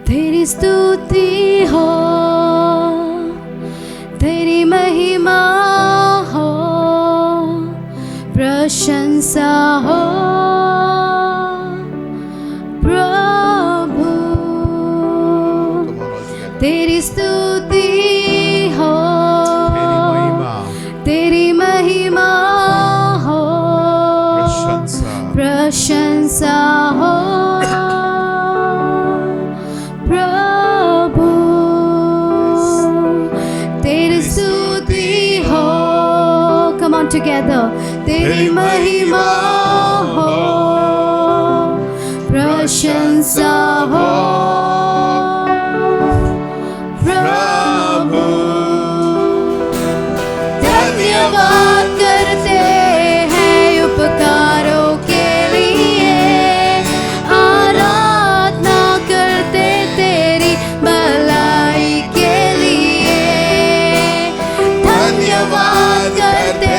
तेरी स्तुति हो, तेरी महिमा हो, प्रशंसा हो प्रभु। तेरी स्तुति हो, तेरी महिमा हो, प्रशंसा हो प्रभु। तेरी स्तुति हो, come on together, तेरी महिमा हो, प्रशंसा हो प्रभु। धन्यवाद करते हैं उपकारों के लिए, आराधना करते तेरी भलाई के लिए। धन्यवाद करते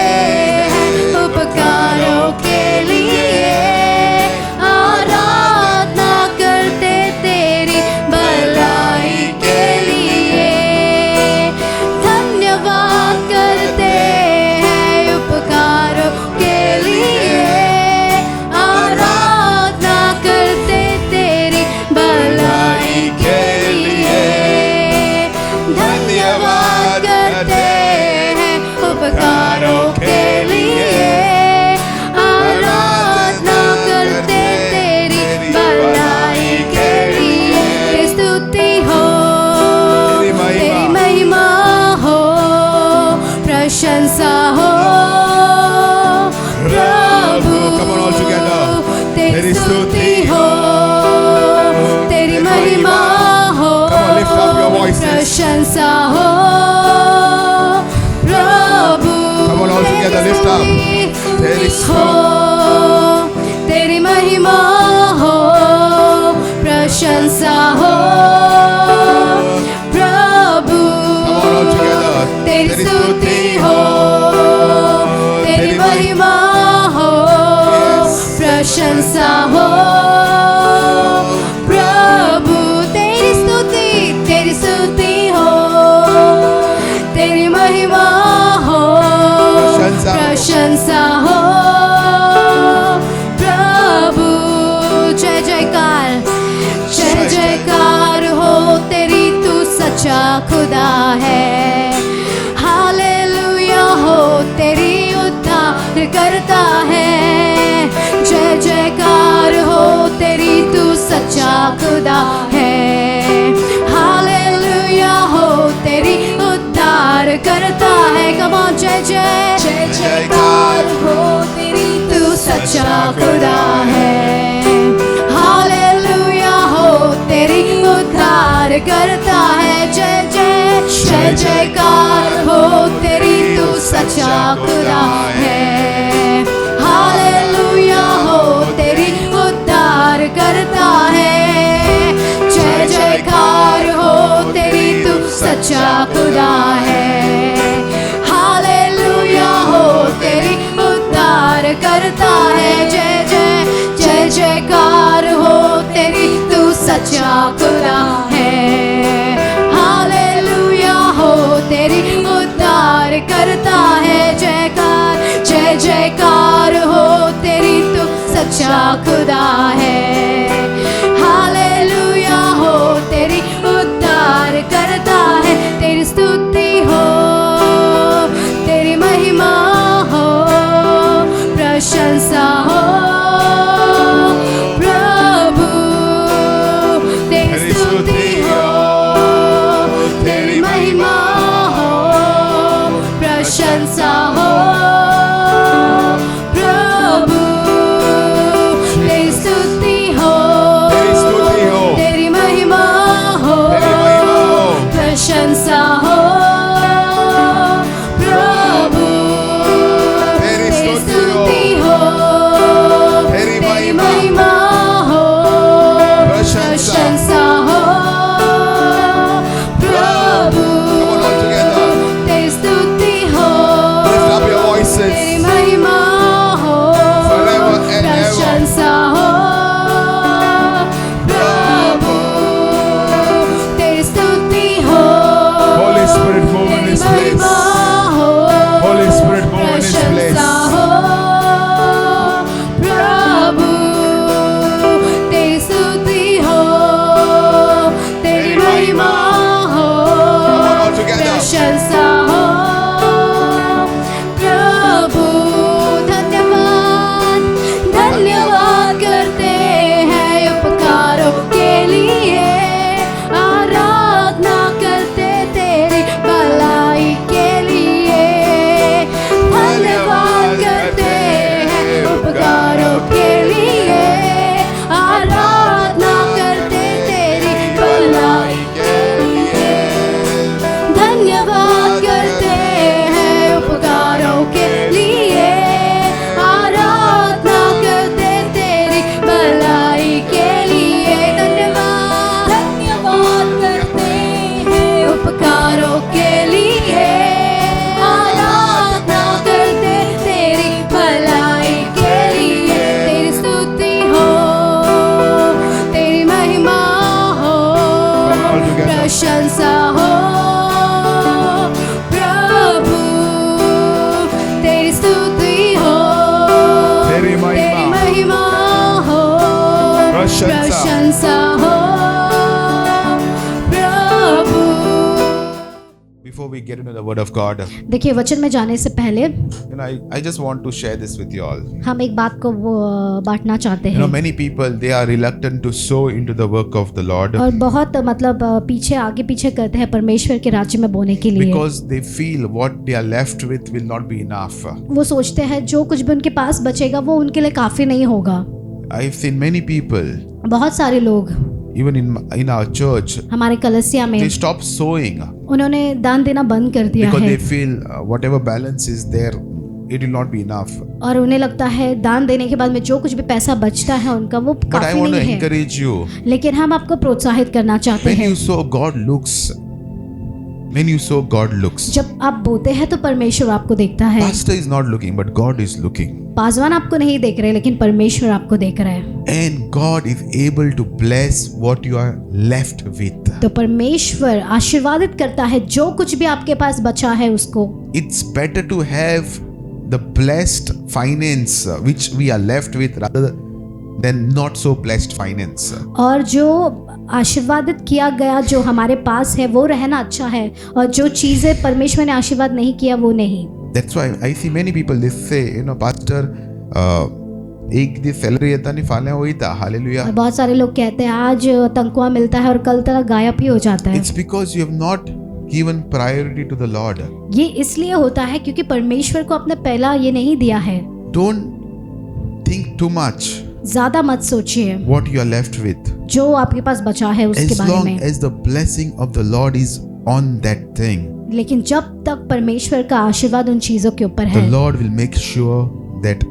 हैं उपकारों के लिए, आराधना करते तेरी भलाई के लिए। धन्यवाद करते हैं उपकारों के लिए, आराधना करते तेरी भलाई के लिए। धन्यवाद करते हैं उपकारों के लिए, आराधना करते तेरी भलाई के लिए। तेरी स्तुति हो, तेरी महिमा हो, प्रशंसा हो प्रभु। Come on, all together. तेरी स्तुति हो, तेरी महिमा हो, Come on, lift up your voices. प्रशंसा हो प्रभु। Come on, all together, lift up. तेरी हो, तेरी महिमा हो, प्रशंसा हो प्रभु। Come on, all together. तेरी स्तुति हो, तेरी महिमा हो, प्रशंसा हो प्रभु। तेरी स्तुति हो, तेरी महिमा हो, प्रशंसा हो प्रभु। जय जयकार, जय जयकार हो तेरी, तू सच्चा खुदा है। हालेलुया हो तेरी, उद्धार करता है। जय जयकार हो तेरी, तू सच्चा खुदा है। हालेलुया हो तेरी, उद्धार करता है। कम ऑन, जय जय जय जयकार हो तेरी, तू सच्चा खुदा है। हालेलुया हो तेरी, उद्धार करता है। जय जय जय जयकार हो तेरी, तू सच्चा खुदा है। हालेलुया हो तेरी, उद्धार करता है। जय जयकार हो तेरी, तू सच्चा खुदा है। हालेलुया हो तेरी, उद्धार करता है। जय जय जय जयकार हो तेरी, तू सच्चा खुदा है। हालेलुया हो तेरी, उद्धार करता है। जयकार जय जयकार हो तेरी, तू सच्चा खुदा है। हालेलुया हो तेरी, उद्धार करता है। तेरी स्तुति हो, तेरी महिमा हो, प्रशंसा हो प्रभु। तेरी स्तुति हो, तेरी महिमा हो, प्रशंसा हो प्रभु। तेरी स्तुति हो, प्रशंसा हो प्रभु, तेरी स्तुति हो, तेरी महिमा हो, प्रशंसा हो प्रभु। Before we get into the word of God, देखिए वचन में जाने से पहले I just want to share this with you all. हम एक बात को बांटना चाहते हैं। Many people, they are reluctant to sow into the work of the Lord और बहुत मतलब पीछे आगे पीछे करते हैं परमेश्वर के राज्य में बोने के लिए, because they feel what they are left with will not be enough. वो सोचते हैं जो कुछ भी उनके पास बचेगा वो उनके लिए काफी नहीं होगा। I've seen many people, बहुत सारे लोग even in our church, हमारे कलीसिया में they stop sowing उन्होंने दान देना बंद कर दिया because है they feel whatever balance is there, it will not be enough. और उन्हें लगता है दान देने के बाद में जो कुछ भी पैसा बचता है उनका वो But I काफी want to नहीं है। encourage you. लेकिन हम आपको प्रोत्साहित करना चाहते When हैं, you sow, God looks. When you sow, God looks. जब आप बोते हैं तो परमेश्वर आपको देखता है। Pastor is not looking, but God is looking. Paswan आपको नहीं देख रहे लेकिन परमेश्वर आपको देख रहा है। And God is able to bless what you are left with. तो परमेश्वर आशीर्वादित करता है जो कुछ भी आपके पास बचा है उसको। It's better to have the blessed finance which we are left with rather than not so blessed finance. और जो आशीर्वादित किया गया जो हमारे पास है वो रहना अच्छा है, और जो चीजें परमेश्वर ने आशीर्वाद नहीं किया वो नहीं। That's why I see many people, they say, pastor, एक दिन सैलरी आता नहीं फाले हुई था, हालेलुया। और बहुत सारे लोग कहते हैं आज तनख्वाह मिलता है और कल तक गायब ही हो जाता है। It's because you have not given priority to the Lord. ये इसलिए होता है क्योंकि परमेश्वर को अपने पहला ये नहीं दिया है। Don't think too much ज्यादा मत सोचिए what you are left with. जो आपके पास बचा है उसके As बारे long में, as the blessing of the Lord is on that thing, लेकिन जब तक परमेश्वर का आशीर्वाद उन चीजों के ऊपर the है Lord will make sure that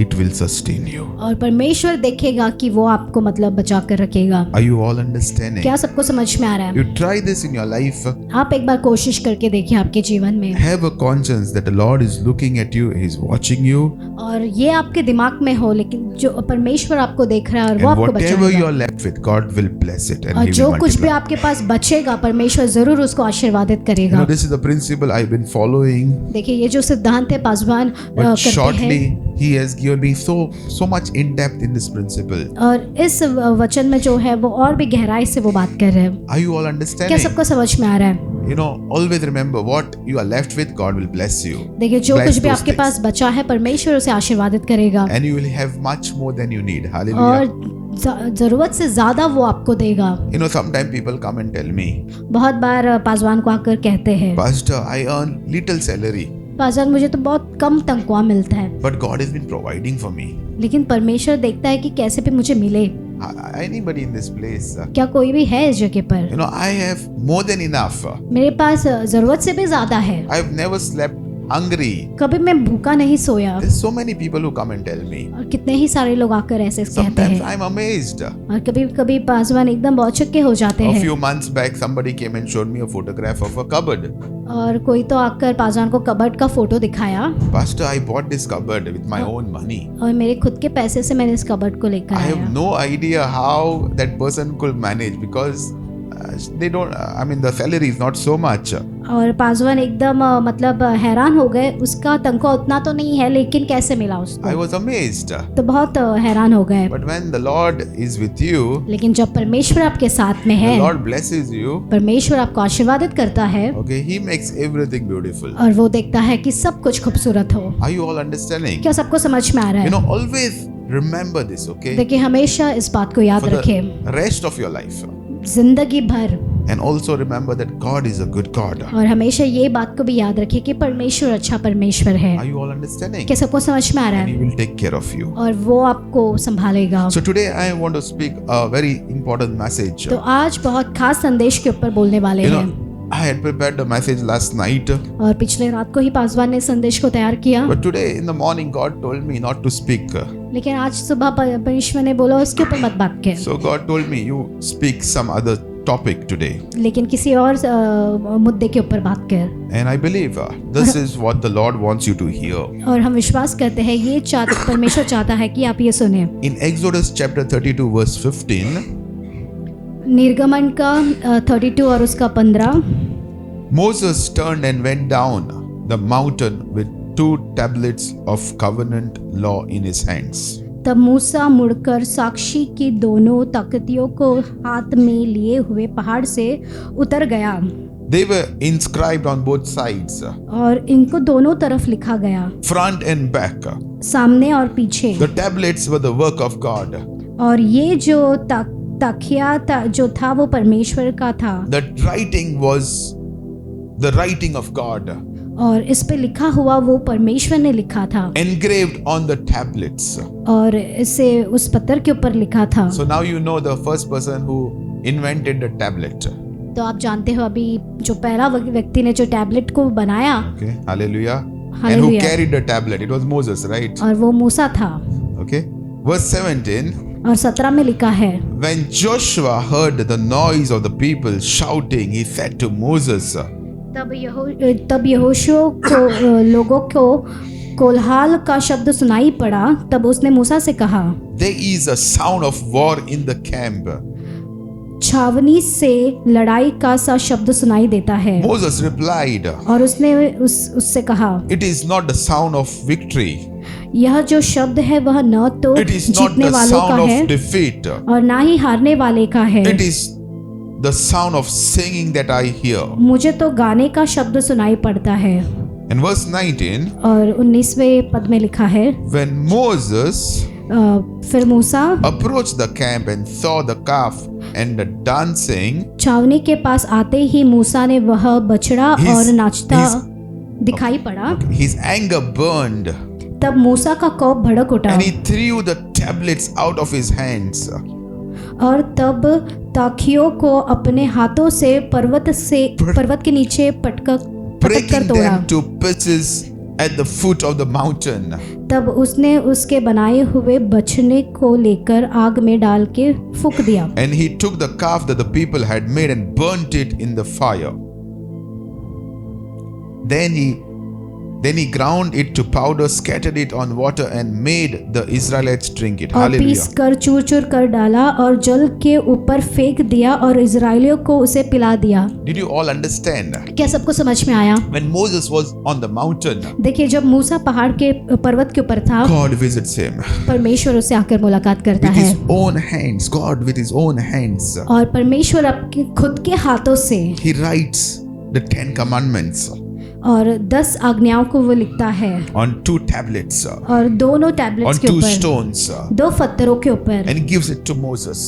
it will sustain you. और परमेश्वर देखेगा कि वो आपको मतलब बचा कर रखेगा। Are you all understanding? क्या सबको समझ में आ रहा है? You try this in your life. आप एक बार कोशिश करके देखिए आपके जीवन में, Have a conscience that the Lord is looking at you, He is watching you, और ये आपके दिमाग में हो, लेकिन जो परमेश्वर आपको देख रहा है और वो and आपको whatever you बचाएगा। are left with, God will bless it and और He जो will कुछ भी multiply. आपके पास बचेगा परमेश्वर जरूर उसको आशीर्वादित करेगा। This is the principle I've been following. देखिए ये जो सिद्धांत है पासवान But करते shortly, हैं, He has given me so much in depth in this principle. और इस वचन में जो है वो और भी गहराई से वो बात कर रहे हैं। Are you all क्या understanding? सबको समझ में आ रहा है? Always remember what you are left with, God will bless you. देखिए जो Bless कुछ भी those आपके things. पास बचा है परमेश्वर उसे आशीर्वादित करेगा, And you will have much more than you need. Hallelujah. और जरूरत से ज्यादा वो आपको देगा। Sometimes people come and tell me, बहुत बार पासवान को आकर कहते हैं, Pastor, I earn little salary, Paswan मुझे तो बहुत कम तनख्वाह मिलता है, but God has been providing for me. लेकिन परमेश्वर देखता है कि कैसे भी मुझे मिले। Anybody in this place? क्या कोई भी है इस जगह पर? I have more than enough. मेरे पास जरूरत से भी ज्यादा है, I've never slept hungry. कभी मैं भूखा नहीं सोया। There's so many people who come and tell me. और कितने ही सारे लोग आकर ऐसे कहते Sometimes हैं, I'm amazed. और कभी कभी पासवान एकदम भौचक्के हो जाते A हैं। few months back, somebody came and showed me a photograph of a cupboard. और कोई तो आकर पासवान को कबर्ड का फोटो दिखाया, Pastor, I bought this cupboard with my own money. और मेरे खुद के पैसे से मैंने इस कबर्ड को लेकर I have आया। no idea how that person could manage because they don't. The salary is not so much. और पासवान एकदम मतलब हैरान हो गए, उसका तनख्वाह उतना तो नहीं है लेकिन कैसे मिला उसको, I was amazed. तो बहुत हैरान हो गए। But when the Lord is with you, लेकिन जब परमेश्वर आपके साथ में the है, Lord blesses you. परमेश्वर आपको आशीर्वादित करता है, Okay, He makes everything beautiful. और वो देखता है कि सब कुछ खूबसूरत हो। Are you all understanding? क्या सबको समझ में आ रहा है? Always remember this, okay? देखिए हमेशा इस बात को याद For रखें the rest of your life. जिंदगी भर, And also remember that God is a good God. और हमेशा ये बात को भी याद रखिए कि परमेश्वर अच्छा परमेश्वर है। Are you all understanding? क्या सबको समझ में आ रहा And He है? will take care of you. और वो आपको संभालेगा। So today I want to speak a very important message. तो आज बहुत खास संदेश के ऊपर बोलने वाले हैं, I had prepared the message last night, और पिछले रात को ही पासवान ने संदेश को तैयार किया, but today in the morning God told me not to speak. लेकिन आज सुबह परमेश्वर ने बोला उसके ऊपर मत बात कर, So God told me you speak some other topic today. लेकिन किसी और मुद्दे के ऊपर बात कर। And I believe this is what the Lord wants you to hear. और हम विश्वास करते हैं ये परमेश्वर चाहता है कि आप ये सुने। In Exodus chapter 32 verse 15, निर्गमन का 32 और उसका 15। Moses turned and went down the mountain with 2 tablets of covenant law in his hands. तब मूसा मुड़कर साक्षी की दोनों तख्तियों को हाथ में लिए हुए पहाड़ से उतर गया They were inscribed on both sides, और इनको दोनों तरफ लिखा गया, front and back. सामने और पीछे। The tablets were the work of God. और ये जो तकिया जो था वो परमेश्वर का था, The writing was the writing of God, और इस पे लिखा हुआ वो परमेश्वर ने लिखा था, engraved on the tablets. और इसे उस पत्थर के ऊपर लिखा था। So now you know the first person who invented the tablet. तो आप जानते हो अभी जो पहला व्यक्ति ने जो टैबलेट को बनाया, Okay, hallelujah. And who Hallelujah. carried the tablet? It was Moses, right? और वो मूसा था। Okay. Verse 17. और 17 में लिखा है, When Joshua heard the noise of the people shouting, he said to Moses, तब यहोशू को लोगों को कोलाहल का शब्द सुनाई पड़ा। तब उसने मूसा से कहा, There is a sound of war in the camp. छावनी से लड़ाई का सा शब्द सुनाई देता है। Moses replied, और उसने उससे कहा, It is not the sound of victory. यह जो शब्द है वह न तो It is not जीतने the वालों का sound है of defeat. और ना ही हारने वाले का है। It is the sound of singing that I hear. मुझे तो गाने का शब्द सुनाई पड़ता है। In verse 19, और 19वें पद में लिखा है, when Moses फिर मूसा approached the camp and saw the calf and the dancing, छावनी के पास आते ही मूसा ने वह बछड़ा और नाचता दिखाई पड़ा। his anger burned तब मूसा का कोप भड़क उठा and he threw the tablets out of his hands. और तब ताखियों को अपने हाथों से पर्वत के नीचे पटक कर Breaking तोड़ा। them to pieces at the foot of the mountain. तब उसने उसके बनाए हुए बछड़े को लेकर आग में डाल के फूंक दिया। And he took the calf that the people had made and burnt it in the fire. Then he ground it to powder, scattered it on water, and made the Israelites drink it. और Hallelujah. Piece कर चूर चूर कर डाला और जल के ऊपर फेंक दिया और इजराइलियों को उसे पिला दिया। Did you all understand? क्या सबको समझ में आया? When Moses was on the mountain, देखिए, जब मूसा पहाड़ के पर्वत के ऊपर था, God visits him परमेश्वर उससे आकर मुलाकात करता with है his own hands. God with his own hands. और परमेश्वर अपने खुद के हाथों से He writes the 10 commandments और 10 आज्ञाओं को वो लिखता है on 2 tablets, और दोनों on टैबलेट्स के 2 ऊपर, stones, 2 पत्थरों के ऊपर, and gives it to Moses.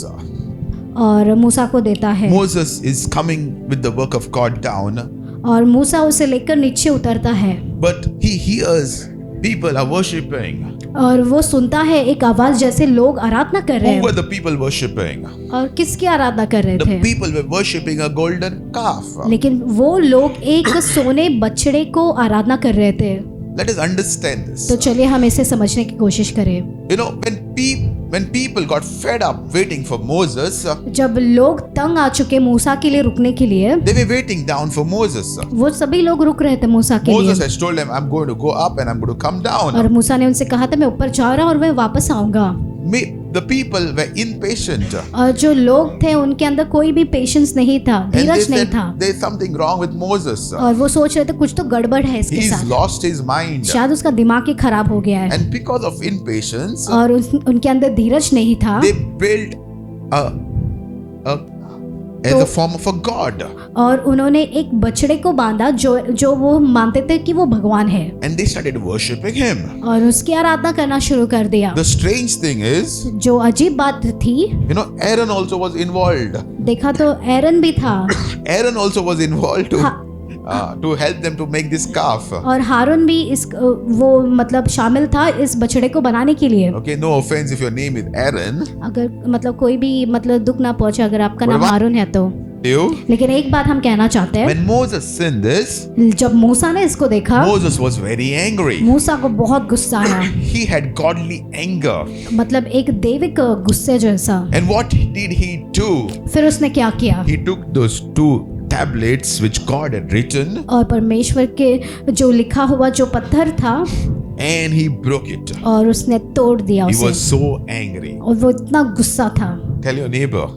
और मूसा को देता है। Moses is coming with the work of God down, और मूसा उसे लेकर नीचे उतरता है but he hears people are worshipping. और वो सुनता है एक आवाज जैसे लोग आराधना कर रहे Who were हैं। the people worshipping? और किसकी आराधना कर रहे The थे? people were worshipping a golden calf. लेकिन वो लोग एक सोने बछड़े को आराधना कर रहे थे। Let us understand this. तो चलिए हम इसे समझने की कोशिश करें। You know, when people got fed up waiting for Moses, जब लोग तंग आ चुके मूसा के लिए रुकने के लिए, they were waiting down for Moses. वो सभी लोग रुक रहे थे मूसा के Moses लिए। has told them, I'm going to go up and I'm going to come down. और मूसा ने उनसे कहा था मैं ऊपर जा रहा हूँ और मैं वापस आऊंगा। The people were impatient. और जो लोग थे उनके अंदर कोई भी पेशेंस नहीं था, And they धीरज नहीं said, था। there's something wrong with Moses. और वो सोच रहे थे कुछ तो गड़बड़ है इसके He's साथ, lost his mind. शायद उसका दिमाग ही खराब हो गया है। And because of impatience, और उनके अंदर धीरज नहीं था, they built as a form of a god. और उन्होंने एक बछड़े को बांधा जो वो मानते थे कि वो भगवान है, And they started worshipping him. और उसकी आराधना करना शुरू कर दिया। The strange thing is, जो अजीब बात थी, you know, Aaron also was involved. देखा तो एरन भी था, Aaron also was involved हाँ। to help them to make this calf. और हारून भी वो मतलब शामिल था इस बछड़े को बनाने के लिए। Okay, no offense if your name is Aaron. अगर मतलब कोई भी मतलब दुख ना पहुंचे अगर आपका नाम But हारून है तो। You? लेकिन एक बात हम कहना चाहते हैं, When Moses sinned this, जब मूसा ने इसको देखा, Moses was very angry. मूसा को बहुत गुस्सा आया, He had godly anger. मतलब एक दैविक गुस्से जैसा। And what did he do? फिर उसने क्या किया? He took those 2 tablets which God had written और परमेश्वर के जो लिखा हुआ जो पत्थर था, and he broke it. और उसने तोड़ दिया He उसे। was so angry. और वो इतना गुस्सा था। Tell your neighbor,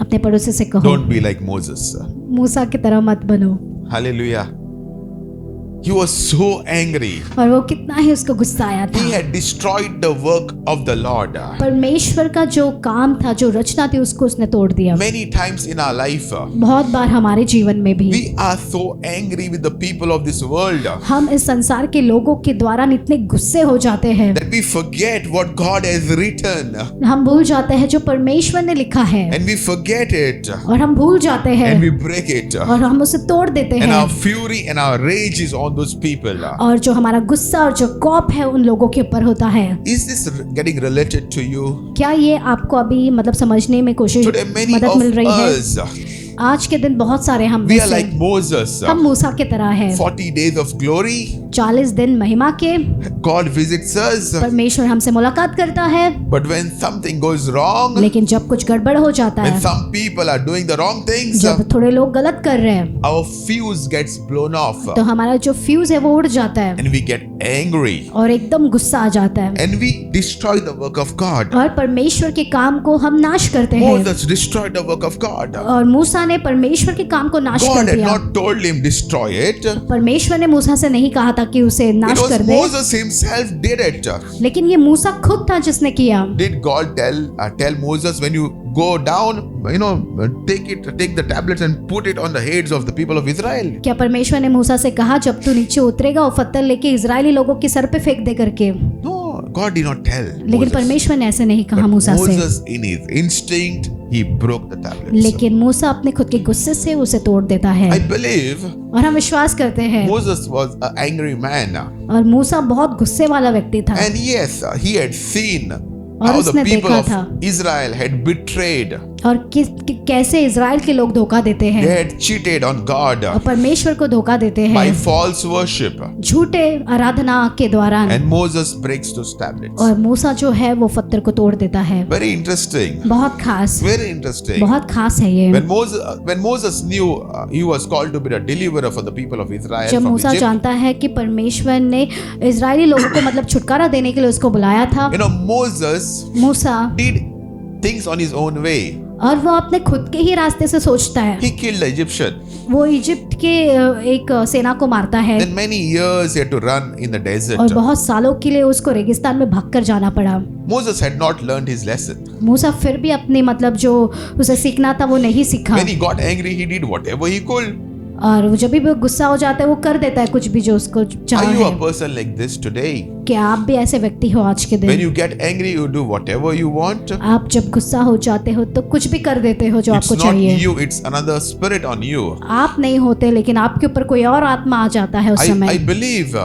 अपने पड़ोसी से कहो, Don't be like Moses. मूसा की तरह मत बनो। Hallelujah. He was so angry. और वो कितना ही उसको गुस्सा आया था। He had destroyed the work of the Lord. परमेश्वर का जो काम था, जो रचना थी, उसको उसने तोड़ दिया। Many times in our life, बहुत बार हमारे जीवन में भी we are so angry with the people of this world हम इस संसार के लोगों के द्वारा इतने गुस्से हो जाते हैं, that we forget what God has written, हम भूल जाते हैं जो परमेश्वर ने लिखा है, and we forget it, और हम भूल जाते हैं and we break it, और हम उसे तोड़ देते and हैं। our fury and our rage is on those people. और जो हमारा गुस्सा और जो कौप है उन लोगों के ऊपर होता है। Is this getting related to you? क्या ये आपको अभी मतलब समझने में कोशिश Today many मदद of मिल रही है? us, आज के दिन बहुत सारे हम we में are से like Moses. हम मूसा की तरह है। 40 days of glory, 40 दिन महिमा के God visits us, परमेश्वर हमसे मुलाकात करता है, but when something goes wrong, लेकिन जब कुछ गड़बड़ हो जाता when है, some people are doing the wrong things, जब थोड़े लोग गलत कर रहे हैं, our fuse gets blown off, तो हमारा जो फ्यूज है वो उड़ जाता है and we get angry, और एकदम गुस्सा आ जाता है and we destroy the work of God. और परमेश्वर के काम को हम नाश करते हैं। Moses destroyed the work of God. और मूसा ने परमेश्वर के काम को नाश God कर had दिया। not told him destroy it. परमेश्वर ने मूसा से नहीं कहा था कि उसे It नाश was कर दे, Moses himself did it. लेकिन ये मूसा खुद था जिसने किया। Did God tell Moses, when you go down, take the tablets and put it on the heads of the people of Israel? क्या परमेश्वर ने मूसा से कहा जब तू नीचे उतरेगा वो पत्थर लेके इजरायली लोगों के सर पे फेंक दे करके? No, God did not tell लेकिन Moses. परमेश्वर ने ऐसे नहीं कहा But मूसा से, Moses, in his instinct, he broke the tablets. लेकिन मूसा अपने खुद के गुस्से से उसे तोड़ देता है। I believe और हम विश्वास करते हैं, Moses was an angry man. और मूसा बहुत गुस्से वाला व्यक्ति था, And yes, he had seen और how the उसने people देखा of था Israel had betrayed, और कैसे इजराइल के लोग धोखा देते they हैं had cheated on God और परमेश्वर को धोखा देते by हैं false worship. झूठे आराधना के द्वारा। And Moses breaks those tablets. और मूसा जो है वो पत्थर को तोड़ देता है। Very interesting. बहुत खास, Very interesting. बहुत खास है ये। When Moses knew he was called to be the deliverer for the people of Israel जब from मूसा Egypt, जानता है कि परमेश्वर ने इजरायली लोगों को मतलब छुटकारा देने के लिए उसको बुलाया था, Moses Musa did things on his own way. और वो अपने खुद के ही रास्ते से सोचता है। He killed the Egyptian. वो इजिप्ट के एक सेना को मारता है Then many years he had to run in the desert. और बहुत सालों के लिए उसको रेगिस्तान में भागकर जाना पड़ा। Moses had not learned his lesson. मूसा फिर भी अपने मतलब जो उसे सीखना था वो नहीं सीखा, When he got angry, he did whatever he could. और वो जब भी वो गुस्सा हो जाता है वो कर देता है कुछ भी जो उसको चाहे। Are you a person like this today? क्या आप भी ऐसे व्यक्ति हो आज के When दिन? you get angry, you do whatever you want. आप जब गुस्सा हो जाते हो तो कुछ भी कर देते हो जो It's आपको not चाहिए। you, it's another spirit on you. आप नहीं होते लेकिन आपके ऊपर कोई और आत्मा आ जाता है उस I समय। believe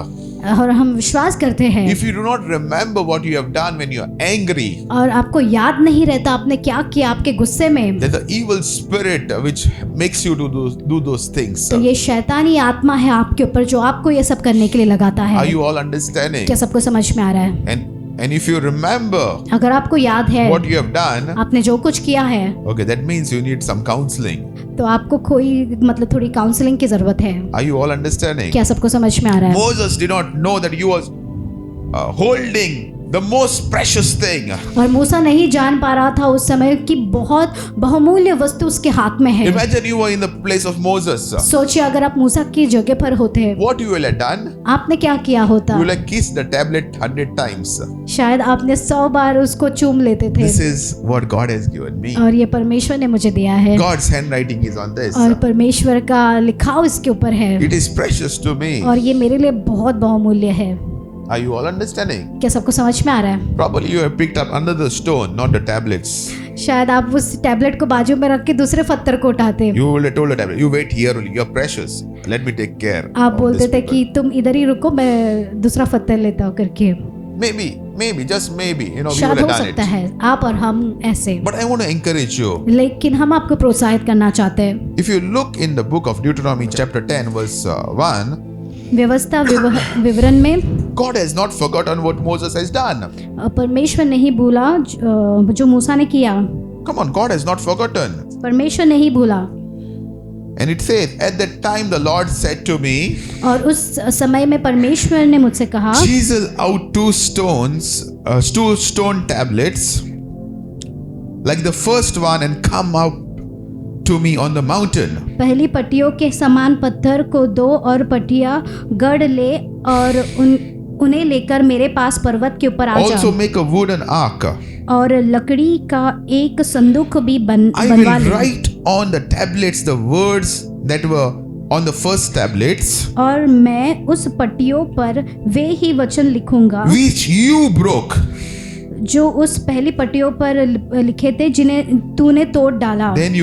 और हम विश्वास करते हैं, if you do not remember what you have done when you are angry, और आपको याद नहीं रहता आपने क्या किया आपके गुस्से में, there's the evil spirit which makes you to do those things. तो ये शैतानी आत्मा है आपके ऊपर जो आपको ये सब करने के लिए लगाता Are है। you all understanding? क्या सबको समझ में आ रहा है? And if you remember अगर आपको याद है what you have done, आपने जो कुछ किया है, okay, that means you need some counseling. तो आपको कोई मतलब थोड़ी काउंसलिंग की जरूरत है। Are you all understanding? क्या सबको समझ में आ रहा है? Moses did not know that he was holding the most precious thing. और मूसा नहीं जान पा रहा था उस समय कि बहुत बहुमूल्य वस्तु उसके हाथ में है। Imagine you were in the place of Moses. सोचिए अगर आप मूसा की जगह पर होते, What you will have done? आपने क्या किया होता? You will have kissed the tablet 100 times. शायद आपने 100 बार उसको चूम लेते थे। This is what God has given me. और ये परमेश्वर ने मुझे दिया है, God's handwriting is on this. और परमेश्वर का लिखाव इसके ऊपर है, It is precious to me. और ये मेरे लिए बहुत बहुमूल्य है। Are you all understanding? क्या सबको समझ में आ रहा है? Probably you have picked up another stone, not the tablets. शायद आप उस टैबलेट को बाजू में रख के दूसरे पत्थर को उठाते। You will have told the tablet, you wait here only, you're precious. Let me take care. आप of बोलते this थे people." कि तुम इधर ही रुको मैं दूसरा पत्थर लेता हूँ करके। Maybe, just maybe, we शायद would हो have done सकता it. है आप और हम ऐसे, But I want to encourage you. लेकिन हम आपको प्रोत्साहित करना चाहते हैं। If you look in the book of Deuteronomy chapter 10 verse 1, व्यवस्था विवरण में God has not forgotten what Moses has done. परमेश्वर नहीं भूला जो मूसा ने किया। Come on, God has not forgotten. परमेश्वर नहीं भूला। And it says, at that time the Lord said to me, और उस समय में परमेश्वर ने मुझसे कहा, chisel out two stone tablets like the first one and come to me on the mountain. पहली पट्टियों के समान पत्थर को दो और पट्टियां गढ़ ले और उन्हें लेकर मेरे पास पर्वत के ऊपर आ Also जा make a wooden ark. और लकड़ी का एक संदूक भी I बनवा will ले write on the tablets the words that were on the first tablets, और मैं उस पट्टियों पर वे ही वचन लिखूंगा which you broke. जो उस पहली पट्टियों पर लिखे थे जिन्हें तूने तोड़ डाला। Then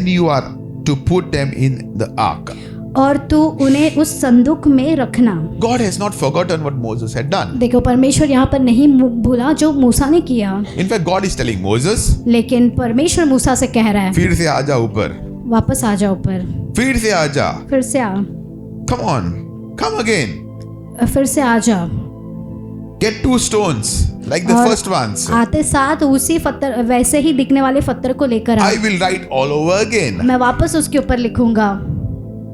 you are to put them in the ark. और तू उन्हें उस संदूक में रखना। God has not forgotten what Moses had done. देखो परमेश्वर यहाँ पर नहीं भूला जो मूसा ने किया, In fact, God is telling Moses, लेकिन परमेश्वर मूसा से कह रहा है फिर से आजा ऊपर, वापस आ जा ऊपर, फिर से आजा, फिर से आ, come on, come again. फिर से आ जा। Get 2 stones like the और first ones. आते साथ उसी पत्थर वैसे ही दिखने वाले पत्थर को लेकर आ, I will write all over again. मैं वापस उसके ऊपर लिखूंगा।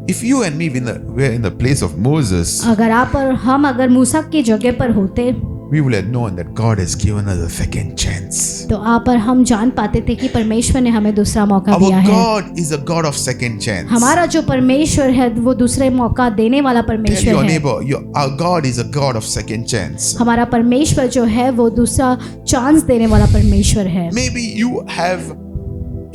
If you and me were in the place of Moses, अगर आप और हम अगर मूसा की जगह पर होते we would have known that God has given us a second chance. तो आप और हम जान पाते थे कि परमेश्वर ने हमें दूसरा मौका दिया Our है। God is a God of second chance. हमारा जो परमेश्वर है वो दूसरे मौका देने वाला Tell परमेश्वर your है। neighbor, our God is a God of second chance. हमारा परमेश्वर जो है वो दूसरा चांस देने वाला परमेश्वर है। Maybe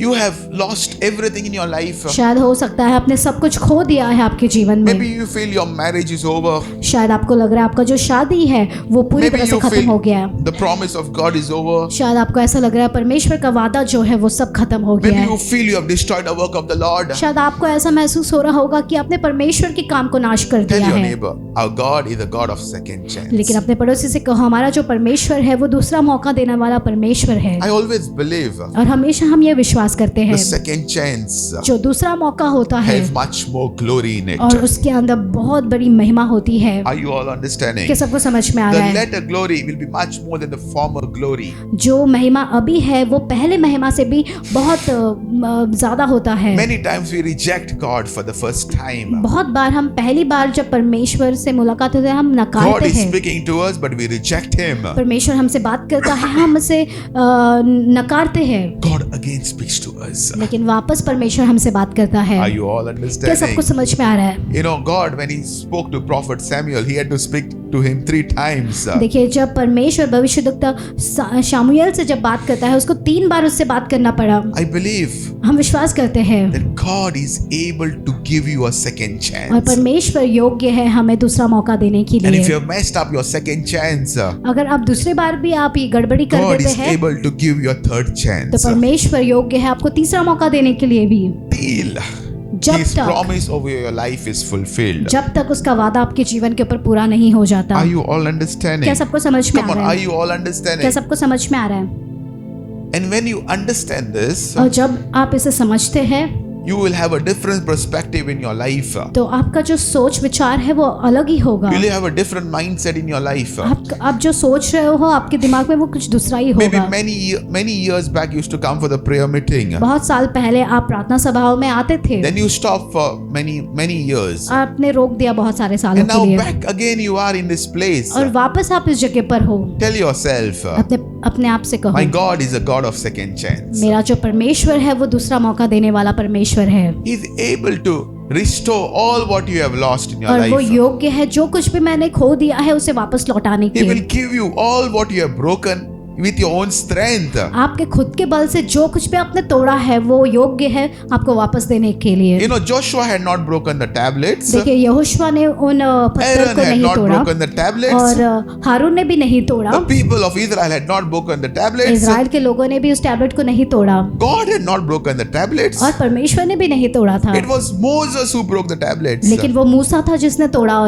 you have lost everything in your life. शायद हो सकता है आपने सब कुछ खो दिया है आपके जीवन में। Maybe you feel your marriage is over. शायद आपको लग रहा है आपका जो शादी है वो पूरी Maybe तरह से you खत्म हो गया feel है। the promise of God is over. शायद आपको ऐसा लग रहा है परमेश्वर का वादा जो है वो सब खत्म हो गया Maybe है। you feel you have destroyed the work of the Lord. शायद आपको ऐसा महसूस हो रहा होगा कि आपने परमेश्वर के काम को नाश कर Tell दिया your है। neighbor, our God is a God of second chance. लेकिन अपने पड़ोसी से कहो हमारा जो परमेश्वर है वो दूसरा मौका देने वाला परमेश्वर है। I always believe और हमेशा हम ये विश्वास करते the हैं second chance जो दूसरा मौका होता है have much more glory in it. और उसके अंदर बहुत बड़ी महिमा होती है। Are you all understanding? क्या सबको समझ में आ The रहा है? latter glory will be much more than the former glory. जो महिमा अभी है वो पहले महिमा से भी बहुत ज्यादा होता है। Many times we reject God for the first time. बहुत बार हम पहली बार जब परमेश्वर से मुलाकात होती है हम God नकारते is हैं। speaking to us, but we reject Him. परमेश्वर हमसे बात करता है हम उसे नकारते हैं, God again speaks to us. लेकिन वापस परमेश्वर हमसे बात करता है। Are you all क्या understanding? सबको समझ में आ रहा है? You know, God, when He spoke to Prophet Samuel, He had to speak to him 3 times. देखिए जब परमेश्वर भविष्यद्वक्ता शामुएल से जब बात करता है उसको 3 बार उससे बात करना पड़ा। I believe हम विश्वास करते हैं that God is able to give you a second और chance. परमेश्वर योग्य है हमें दूसरा मौका देने के And if you लिए। have messed up your second chance, अगर आप दूसरी बार भी आप ये गड़बड़ी कर God देते is हैं able to give you a third तो chance. परमेश्वर योग्य है आपको तीसरा मौका देने के लिए भी। Till जब His तक promise over your life is fulfilled. जब तक उसका वादा आपके जीवन के ऊपर पूरा नहीं हो जाता। Are you all understanding? क्या सबको समझ में Come आ on, रहा are है? you all क्या understanding? सबको समझ में आ रहा है? And when you understand this, और जब आप इसे समझते हैं you will have a different perspective in your life. तो आपका जो सोच विचार है वो अलग ही होगा। You will have a different mindset in your life. आप जो सोच रहे हो आपके दिमाग में वो कुछ दूसरा ही Maybe होगा। many years back you used to come for the prayer meeting. बहुत साल पहले आप प्रार्थना सभाओं में आते थे, Then you stopped for many years. आपने रोक दिया बहुत सारे सालों And के now लिए back again you are in this place. और वापस आप इस जगह पर हो। Tell yourself, अपने आप से कहो my God is a God of second chance. मेरा जो परमेश्वर है वो दूसरा मौका देने वाला परमेश्वर है He's able to restore all what you have lost in your और वो life. योग्य है जो कुछ भी मैंने खो दिया है उसे वापस लौटाने He will के। give you all what you have broken with your own strength. आपके खुद के बल से जो कुछ भी आपने तोड़ा है वो योग्य है आपको वापस देने के लिए। You know, Joshua had not broken the tablets. देखिए यहोशुआ ने उन पत्थर Aaron को had नहीं not तोड़ा broken the tablets. और हारून ने भी नहीं तोड़ा। The people of Israel had not broken the tablets. Israel के लोगों ने भी उस टैबलेट को नहीं तोड़ा God had not broken the tablets. और परमेश्वर ने भी नहीं तोड़ा था, It was Moses who broke the tablets. लेकिन वो मूसा था जिसने तोड़ा।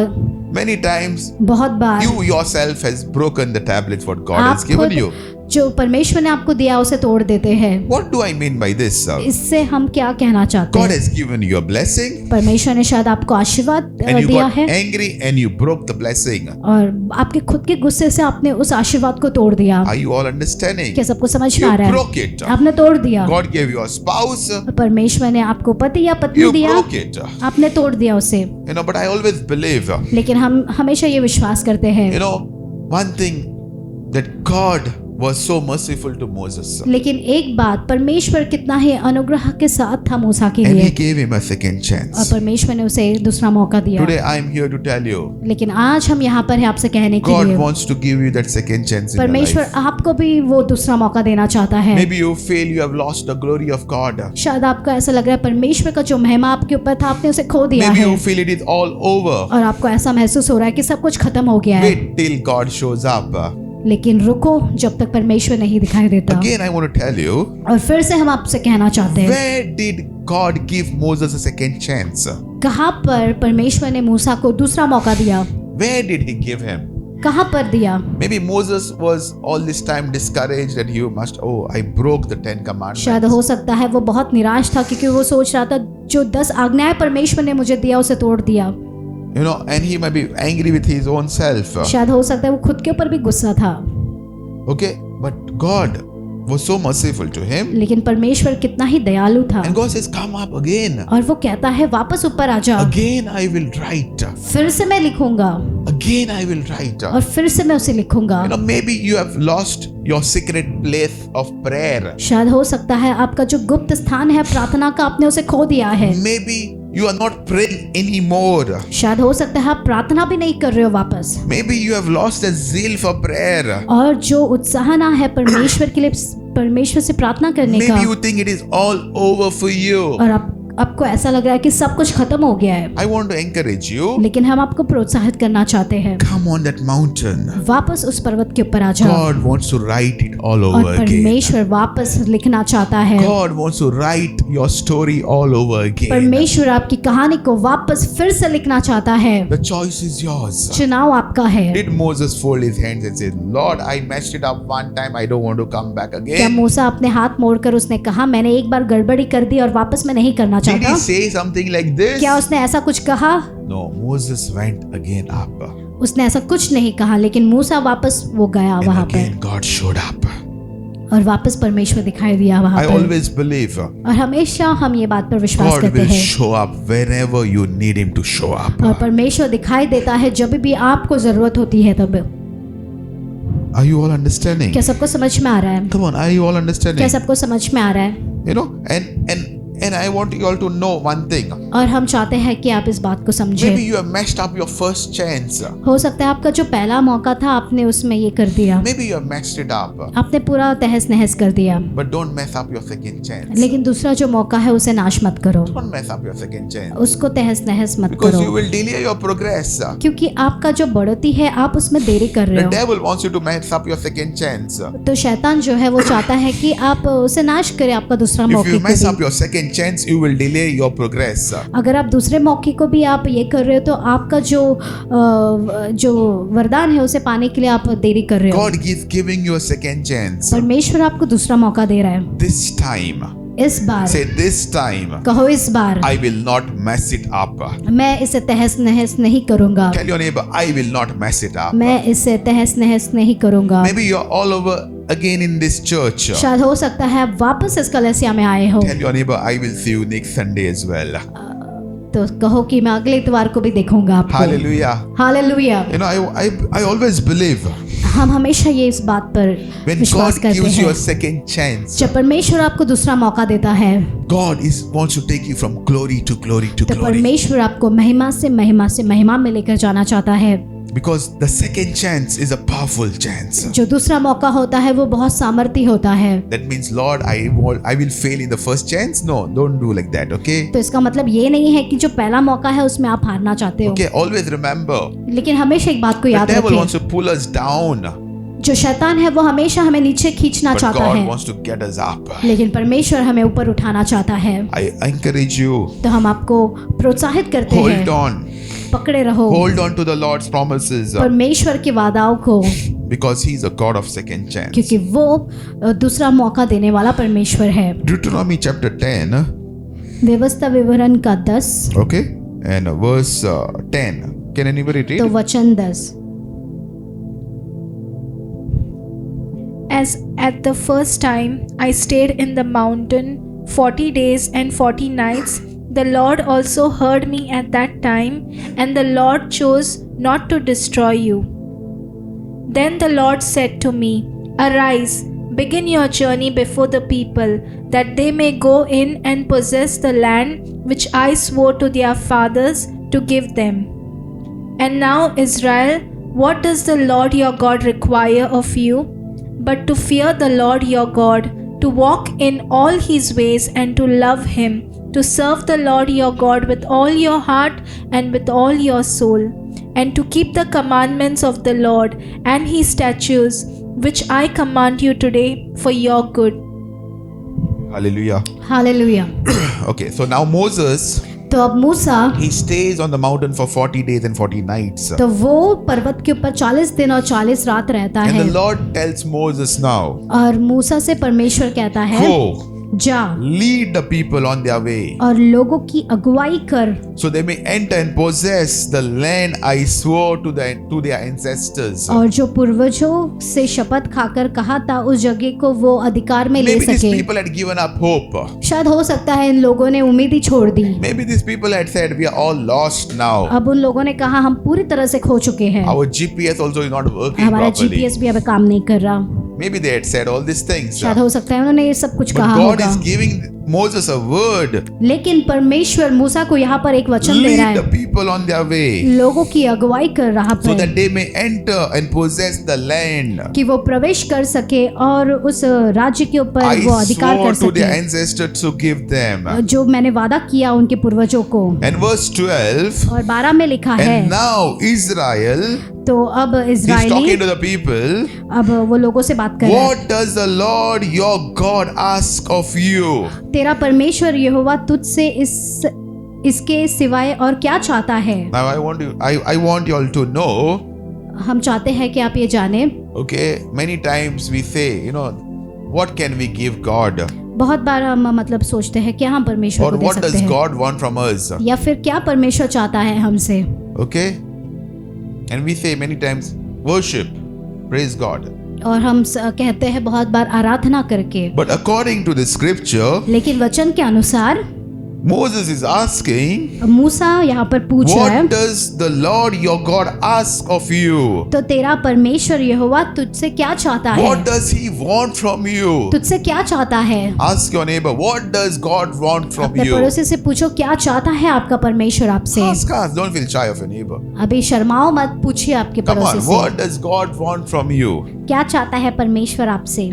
Many times बहुत बार you yourself has broken the tablets what God आप has given खुद you. जो परमेश्वर ने आपको दिया उसे तोड़ देते हैं। What do I mean by this? इससे हम क्या कहना चाहते God हैं? has given you a blessing परमेश्वर ने शायद आपको आशीर्वाद and you दिया got है angry and you broke the blessing. और आपके खुद के गुस्से से आपने उस आशीर्वाद को तोड़ दिया। Are you all understanding? क्या सबको समझ में You आ रहा broke है? it. आपने तोड़ दिया। God gave you a spouse. परमेश्वर ने आपको पति या पत्नी You दिया, broke it. आपने तोड़ दिया उसे। You know, but I always believe, लेकिन हम हमेशा ये विश्वास करते हैं you know, one thing that God was so merciful to Moses. लेकिन एक बात, परमेश्वर कितना ही अनुग्रह के साथ था मूसा के And लिए, he gave him a second और chance. परमेश्वर ने उसे दूसरा मौका दिया। Today I am here to tell you, लेकिन आज हम यहाँ पर हैं आपसे कहने के God लिए, wants to give you that second chance in your परमेश्वर life. आपको भी वो दूसरा मौका देना चाहता है। Maybe you feel you have lost the glory of God. शायद आपको ऐसा लग रहा है परमेश्वर का जो महिमा आपके ऊपर था आपने उसे खो दिया Maybe है, you feel it is all over. और आपको ऐसा महसूस हो रहा है कि सब कुछ खत्म हो गया है। Wait till God shows up. लेकिन रुको जब तक परमेश्वर नहीं दिखाई देता। Again, I want to tell you, और फिर से हम आपसे कहना चाहते हैं, where did God give Moses a second chance? कहाँ पर परमेश्वर ने मूसा को दूसरा मौका दिया, Where did he give him? कहाँ पर दिया? Maybe Moses was all this time discouraged that you must, oh, I broke the 10 commandments. शायद हो सकता है वो बहुत निराश था, क्योंकि वो सोच रहा था जो 10 आज्ञाएं परमेश्वर ने मुझे दिया उसे तोड़ दिया। You know, and he might be angry with his own self. शायद हो सकता है वो खुद के ऊपर भी गुस्सा था, Okay, but God was so merciful to him. लेकिन परमेश्वर कितना ही दयालु था, And God says, come up again. और वो कहता है वापस ऊपर आ जा, Again I will write. फिर से मैं लिखूंगा, Again I will write. और फिर से मैं उसे लिखूंगा। You know, maybe you have lost your secret place of prayer. शायद हो सकता है आपका जो गुप्त स्थान है प्रार्थना का आपने उसे खो दिया है। Maybe you are not praying anymore. शायद हो सकता है आप प्रार्थना भी नहीं कर रहे हो वापस, Maybe you have lost the zeal for prayer. और जो उत्साह ना है परमेश्वर के लिए, परमेश्वर से प्रार्थना करने का, Maybe you think it is all over for you. और आपको ऐसा लग रहा है कि सब कुछ खत्म हो गया है। I want to encourage you. लेकिन हम आपको प्रोत्साहित करना चाहते हैं, Come on that mountain. वापस उस पर्वत के ऊपर आ जाओ, God wants to write it all और over again. परमेश्वर वापस लिखना चाहता है। God wants to write your story all over again. परमेश्वर आपकी कहानी को वापस फिर से लिखना चाहता है। The choice is yours. चुनाव आपका है। Did Moses fold his hands and say, Lord, I messed it up one time, I don't want to come back क्या again? मूसा अपने हाथ मोड़कर उसने कहा मैंने एक बार गड़बड़ी कर दी और वापस मैं नहीं करना Did चाहता? he say something like this? क्या उसने ऐसा कुछ कहा? No, Moses went again up. उसने ऐसा कुछ नहीं कहा, लेकिन मूसा वापस वो गया And वहां again पर, God showed up. और वापस परमेश्वर दिखाई दिया वहां I पर। always believe और हमेशा हम ये बात पर विश्वास God करते will हैं, show up wherever you need him to show up. और परमेश्वर दिखाई देता है जब भी आपको जरूरत होती है तब। Are you all understanding? क्या सबको समझ में आ रहा है? Come on, are you all क्या understanding? सबको समझ में आ रहा है? You know, and I want you all to know one thing. और हम चाहते हैं कि आप इस बात को समझें। Maybe you have messed up your first chance. हो सकता है आपका जो पहला मौका था आपने उसमें ये कर दिया, Maybe you have messed it up. आपने पूरा तहस नहस कर दिया, But don't mess up your second chance. लेकिन दूसरा जो मौका है उसे नाश मत करो, Don't mess up your second chance. उसको तहस नहस मत Because you करो, will delay your progress. क्योंकि आपका जो बढ़ोती है आप उसमें देरी कर रहे The हो। devil wants you to mess up your second chance. तो शैतान जो है वो चाहता है कि आप उसे नाश करें, आपका दूसरा If मौके you mess up को भी। your second chance, you will delay your progress. अगर आप दूसरे मौके को भी आप ये कर रहे हो तो आपका जो वरदान है उसे पाने के लिए आप देरी कर रहे हो। God is giving you a second chance. परमेश्वर आपको दूसरा मौका दे रहा है। This time, इस बार say this time, कहो, इस बार I will not mess it up. मैं इसे तहस नहस नहीं करूंगा, Tell your neighbor, I will not mess it up. मैं इसे तहस नहस नहीं करूंगा। Maybe you're all over again in this church. शायद हो सकता है आप वापस इस कलीसिया में आए हो, Tell your neighbor, I will see you next Sunday as well. तो कहो कि मैं अगले इतवार को भी देखूंगा आपको। Hallelujah. Hallelujah. You know, I always believe हम हमेशा ये इस बात पर when विश्वास God करते gives you a हैं, second chance, जब परमेश्वर आपको दूसरा मौका देता है God wants to take you from glory to glory to तो glory. परमेश्वर आपको महिमा से महिमा से महिमा में लेकर जाना चाहता है। Because the second chance is a powerful chance. जो दूसरा मौका होता है वो बहुत सामर्थी होता है। That means, Lord, I will fail in the first chance. No, don't do like that, okay? तो इसका मतलब ये नहीं है कि जो पहला मौका है उसमें आप हारना चाहते हो, Okay, always remember, लेकिन हमेशा एक बात को the याद devil रखें, wants to pull us down, जो शैतान है वो हमेशा हमें नीचे खींचना but चाहता God है, wants to get us up. लेकिन परमेश्वर हमें ऊपर उठाना चाहता है। I encourage you, तो हम आपको प्रोत्साहित करते hold हैं, on. पकड़े रहो Hold on to the Lord's promises परमेश्वर के वादाओं को, because He's a God of second chance. क्योंकि वो दूसरा मौका देने वाला परमेश्वर है। Deuteronomy chapter 10, व्यवस्था विवरण का 10 okay, and verse 10. Can anybody तो read? वचन 10। As at the first time I stayed in the mountain 40 days and 40 nights, the Lord also heard me at that time, and the Lord chose not to destroy you. Then the Lord said to me, Arise, begin your journey before the people, that they may go in and possess the land which I swore to their fathers to give them. And now, Israel, what does the Lord your God require of you? But to fear the Lord your God, to walk in all his ways and to love him, to serve the Lord your God with all your heart and with all your soul, and to keep the commandments of the Lord and his statutes, which I command you today for your good. Hallelujah. Hallelujah. Okay, so now Moses, तो अब मूसा, he stays on the mountain for 40 days and 40 nights. तो वो पर्वत के ऊपर 40 दिन और 40 रात रहता And है। the Lord tells Moses now, और मूसा से परमेश्वर कहता है, go, जा lead the people on their way, और लोगों की अगुवाई कर, so they may enter and possess the land I swore to their ancestors. और जो पूर्वजों से शपथ खाकर कहा था उस जगह को वो अधिकार में ले Maybe these सके। people had given up hope. शायद हो सकता है इन लोगों ने उम्मीद ही छोड़ दी। Maybe these people had said, we are all lost now. अब उन लोगों ने कहा हम पूरी तरह से खो चुके हैं, Our GPS also is not working हमारा properly. GPS भी अब काम नहीं कर रहा। Maybe they had said all these things. शायद हो सकता है उन्होंने ये सब कुछ But कहा God होगा, is giving Moses a word. लेकिन परमेश्वर मूसा को यहाँ पर एक वचन दे रहा Lead the है, people on their way, लोगों की अगुवाई कर रहा so है that they may enter and possess the land कि वो प्रवेश कर सके और उस राज्य के ऊपर I वो अधिकार swore कर to their सके ancestors to give them. जो मैंने वादा किया उनके पूर्वजों को। And verse 12, और 12 में लिखा है, and now Israel, तो अब he's Israeli, talking to the people, अब वो लोगों से बात कर रहा है, what does the Lord your God ask of you? तेरा परमेश्वर यहोवा तुझसे इसके सिवाय और क्या चाहता है। Now I want you all to know, हम चाहते हैं कि आप ये जाने, okay, many times we say, what can we give God? बहुत बार हम मतलब सोचते हैं क्या हम परमेश्वर Or को दे what सकते does हैं, God want from us? या फिर क्या परमेश्वर चाहता है हमसे। Okay? And we say many times, worship, praise God. और हम कहते हैं बहुत बार आराधना करके, But according to the scripture, लेकिन वचन के अनुसार Moses is asking, मूसा यहाँ पर पूछ रहा है, what does the Lord your God ask of you? तो तेरा परमेश्वर यहोवा तुझसे क्या चाहता है, What does he want from you? तुझसे क्या चाहता है। Ask your neighbor, what does God want from अपने you? पड़ोसी से पूछो क्या चाहता है आपका परमेश्वर आपसे। Ask, don't feel shy of your neighbor. अभी शर्माओ मत, पूछिए आपके Come पड़ोसी on, से what does God want from you? क्या चाहता है परमेश्वर आपसे।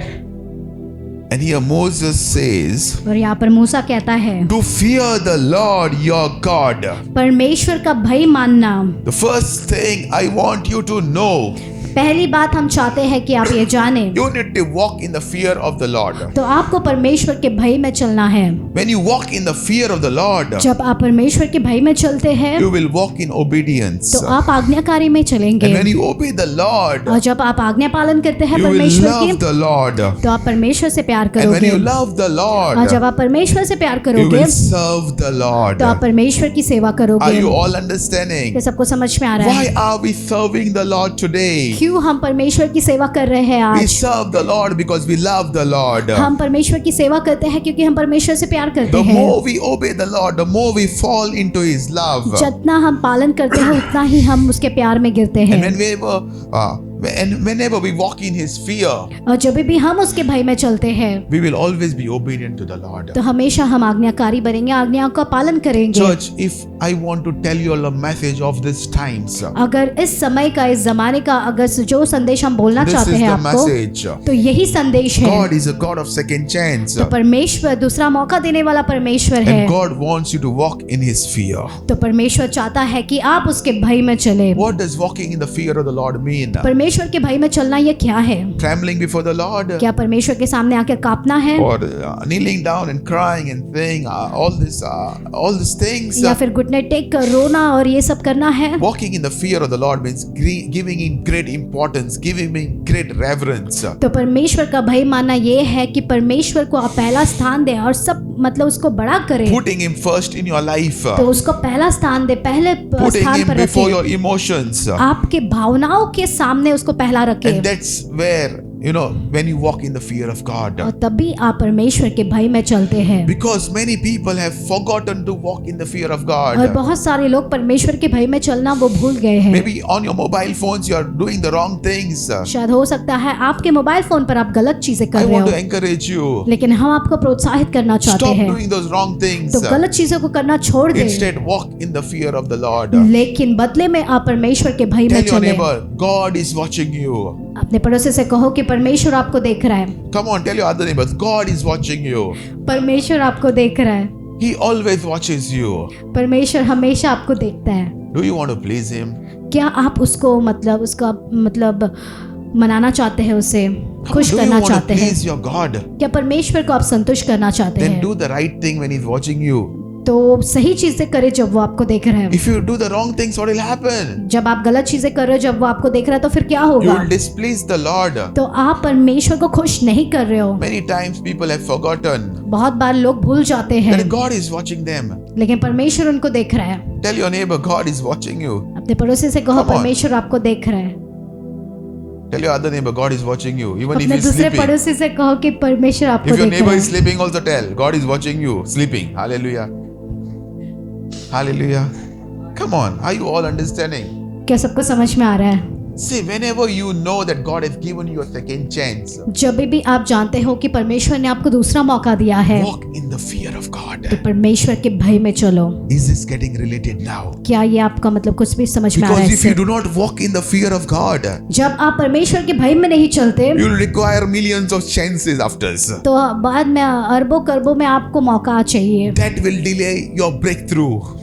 And here Moses says, और यहाँ पर मूसा कहता है, to fear the Lord your God. परमेश्वर का भय मानना। The first thing I want you to know, पहली बात हम चाहते हैं कि आप ये जाने, you need to walk in the fear of the Lord. तो आपको परमेश्वर के भय में चलना है। When you walk in the fear of the Lord, जब आप परमेश्वर के भय में चलते हैं you will walk in obedience. तो आप आज्ञाकारी में चलेंगे, And when you obey the Lord, और जब आप आज्ञा पालन करते हैं you will परमेश्वर love की, the Lord. तो आप परमेश्वर से प्यार And when करोगे, you love the और Lord, जब आप परमेश्वर से प्यार you करोगे will serve the Lord. तो आप परमेश्वर की सेवा Are करोगे। you all understanding? ये सबको समझ में आ रहा Why है are we serving the Lord today? क्यों हम परमेश्वर की सेवा कर रहे हैं We आज। serve the Lord because we love the Lord. हम परमेश्वर की सेवा करते हैं क्योंकि हम परमेश्वर से प्यार करते The हैं। more we obey the Lord, the more we fall into His love. जितना हम पालन करते हैं उतना ही हम उसके प्यार में गिरते And हैं। whenever we walk in His fear, और जब भी हम उसके भय में चलते हैं we will always be obedient to the Lord. तो हमेशा हम आज्ञाकारी बनेंगे, आज्ञाओं का पालन करेंगे। Church, if I want to tell you all a message of these times, अगर इस समय का, इस जमाने का अगर जो संदेश हम बोलना this चाहते is हैं the आपको, message. तो यही संदेश है। God is a God of second chance. तो परमेश्वर दूसरा मौका देने वाला परमेश्वर है। And God wants you to walk in His fear. तो परमेश्वर चाहता है कि आप उसके भय में चले। What does walking in the fear of the Lord mean? परमेश्वर के भय में चलना ये क्या है? Trembling before the Lord? क्या परमेश्वर के सामने आकर कांपना है, Or kneeling down and crying and saying all these things? या फिर घुटने टेक कर रोना और ये सब करना है? Walking in the fear of the Lord means giving him great importance, giving him great reverence. तो परमेश्वर का भय मानना ये है कि परमेश्वर को आप पहला स्थान दें और सब मतलब उसको बड़ा करें। Putting him first in your life. तो उसको पहला स्थान दे, पहले Putting स्थान him पर before रखें। your emotions. आपके भावनाओं के सामने उसको पहला रखें। And that's where You know, when you walk in the fear of God. और तभी आप परमेश्वर के भय में चलते हैं। Because many people have forgotten to walk in the fear of और God. बहुत सारे लोग परमेश्वर के भय में चलना वो भूल गए हैं। Maybe on your mobile phones you are doing the wrong things. शायद हो सकता है आपके मोबाइल फोन पर आप गलत चीजें कर I रहे want to हो, encourage you. लेकिन हम आपको प्रोत्साहित करना चाहते Stop हैं doing those wrong things. तो गलत चीजों को करना छोड़ दें, Instead, walk in the fear of the Lord. लेकिन बदले में आप परमेश्वर के भय में Tell your चलें। neighbor, God is watching you. अपने पड़ोसी से कहो कि परमेश्वर आपको देख रहा है। Come on, tell your other neighbors, God is watching you. परमेश्वर आपको देख रहा है। He always watches you. परमेश्वर हमेशा आपको देखता है। Do you want to please Him? क्या आप उसको उसका मनाना चाहते हैं, उसे खुश Do you करना want to चाहते हैं? please your God? क्या परमेश्वर को आप संतुष्ट करना चाहते Then हैं? do the right thing when He's watching you. तो सही चीजें करें जब वो आपको देख रहे हैं। If you do the wrong things, what will happen? जब आप गलत चीजें कर रहे हो, जब वो आपको देख रहा है, तो फिर क्या You होगा? will displease the Lord. तो आप परमेश्वर को खुश नहीं कर रहे हो। Many times people have forgotten बहुत बार लोग भूल जाते हैं, that God is watching them. लेकिन परमेश्वर उनको देख रहा है। Tell your neighbor, God is watching you. अपने पड़ोसी से कहो Come on. परमेश्वर आपको देख रहा है। Tell your other neighbor, God is watching you. Even if अपने he's दूसरे sleeping. पड़ोसी से कहो कि परमेश्वर आपको If your देख neighbor रहा is है। sleeping, also tell, God is watching you, sleeping. Hallelujah. Hallelujah. Come on, are you all understanding? क्या सबको समझ में आ रहा है? See, whenever you know that God has given you a second chance, जब भी आप जानते हो कि परमेश्वर ने आपको दूसरा मौका दिया है, walk in the fear of God. तो परमेश्वर के भय में चलो। Is this getting related now? क्या ये आपका कुछ भी समझ में आ रहा Because है if you इससे? do not walk in the fear of God, जब आप परमेश्वर के भय में नहीं चलते, you will require millions of chances after. तो बाद में अरबों करबों में आपको मौका चाहिए, That will delay your breakthrough.